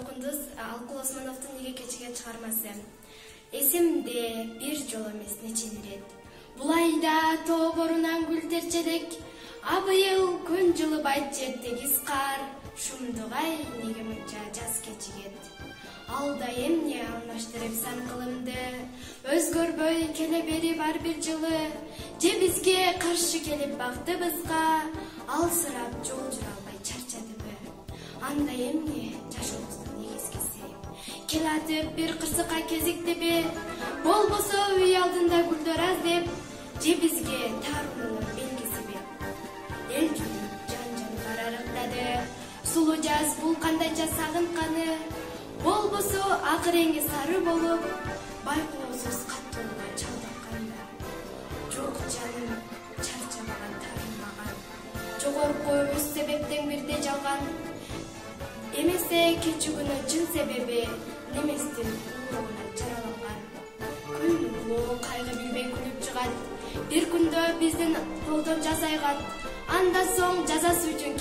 окундуз Алкул Осмоновдун Неге кечиге чыгармасы. Эсимде бир жол эмес нече ирет. Бул айда тоо борунан гүл терчедек, абыйыл күн жылыбайт жерде кыскар, шумдугай неге мынча жаз кечигет. Алда эмне алмаштырып сан кылымды, өзгөрбөй келе бери бар бир жылы, же бизге каршы келип бактыбызга алсырап жол жүрө албай чарчадыбы. Анда эмне жашообуздун негизгиси, келатып бир кырсыкка кезиктиби, болбосо үй алдында гүлдөр аз деп, же бизге таарынуунун белгисиби. Эл жүрүп жан-жанга арыктады, сулуу жаз бул кандайча сагынтканы, болбосо ак реңи сары болуп, байкоосуз каттууга чалдыкканда. Жок жаным, чарчабаган, тарынмаган, жогорку өз себептен бирде жалган. Эмесе кечүүгүнүн чын себеби неместин уулугуна жараланган. Күн улуу кайгы билбей күлүп чыгат, бир күндө биздин колдон жаз айгат, андан соң жазасы үчүн